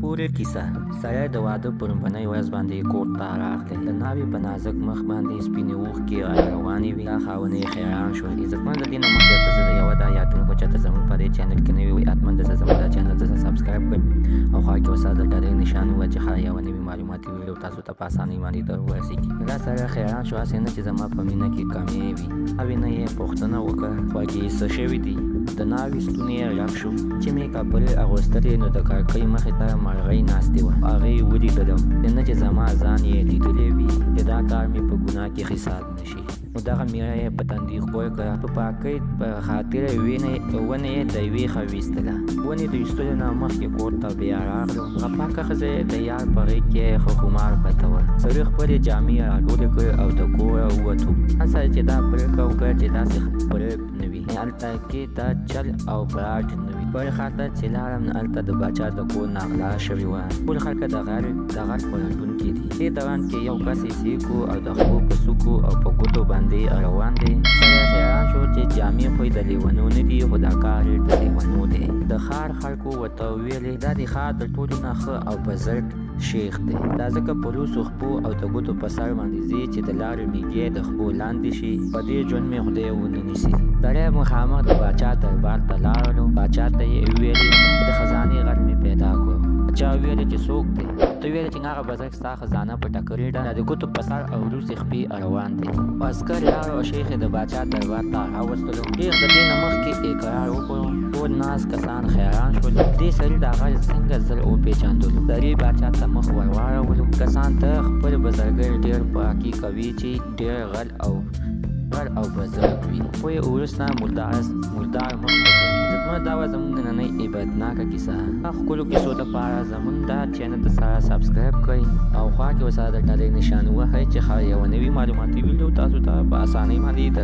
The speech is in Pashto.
پورې کیسه. سړی د واده پر لومړنۍ ورځ باندې کور ته راغلی. د ناوې په نازک مخ باندې سپینې اوښکې روانې وې. دا خاوندې یې حیران شول. عزتمن د دې نه مخکې درته زه د یوه دا یادونه کوم چې ته زموږ په دې چینل کې نوی وئ حتما درته زموږ دا چینل درته سبسکرایب کړئ او خوا کې ورسره د ډالۍ نشان ووهه چې ښایي یوه نوي معلوماتي ویډیو تاسو ته په اسانۍ باندې در ورسېږي. دا سړی حیران شو هسې نه چې زما په مینه کې کمې وي. ناوې نه یې پوښتنه وکړه خواږې څه شوي دي. د ناوې ستونی یې ډک شو چې مې کپړې اغوستلې نو د کړکۍ مخې ته مرغۍ ناستې وه. هغې ولیدلم نه چې زما ځان یې لیدلی وي چې دا کار مې په ګناه کې حساب نه شي. نو دغه میړه یې په تندي خپور کړه. په پاکۍ په خاطر ونې یې د یوې ښه ویستله. ونې د ویستلو نه مخکې کور ته بیا راغلو. هغه پاکه ښځه یې د یار په غېږ کې ښه خمار پرته وه. سړي خپلې جامې راټولې کړې او د کوره ووتو. ځان سره چې دا پرېکړه وکړه چې داسې فریب نه وي، هلته کې دا چل او فراډ نه وي. بلې خواته چې لاړم نو هلته د باچا د کور نه غلا شوې وه. ټول خلک د غږ په لټون کې دي. دې دوران کې یو کس یې سیکو او د خپو په څوکو او په ګوتو باندې روان دی. سړی حیران شو چې جامې خو یې د لیونو نه دي خو دا کار یې د لیونو دی. د ښار خلکو ورته وویلې دا د ښار د ټولو نه ښه او په زړه شیخ دی. دا ځکه په لوڅو خپو او د ګوتو په سر باندې ځي چې د لارې میږی د خپو لاندې شي. په دې ژوند مې خدای ونه نیسي. سړی مخامخ د باچا دربار ته لاړلو. باچا ته یې وویلې د خزانې غږ مې پیدا کړو. باچا وویلې چې څوک دی؟ ته ویلې چې هغه بزرګ ستا خزانه پټه کړې ده. د ګوتو په سر او وروستې خپې روان دی. عسکر لاړو او شیخ یې د باچا دربار ته راوستلو. شیخ د دې نه مخکې اقرار وکړو. ټول ناست کسان حیران شول. دې سړي د هغه څنګه زر وپېژندلو. سړي باچا ته مخ ور واړولو. کسان ته خپل بزرګر ډېر پاکي کوي چې ډېر غل او بزرګ وي. خو یې وروسته مردار مخ ته کوي. عزتمنو دا وه زموږ نننۍ عبرتناکه کیسه. ښکلو کیسو دپاره زموږ دا چینل ته سره سبسکرایب کړئ او خوا کې ورسره د ډالۍ نشان ووهئ چې ښایي یوه نوي معلوماتي ویډیو تاسو ته په اسانۍ باندې در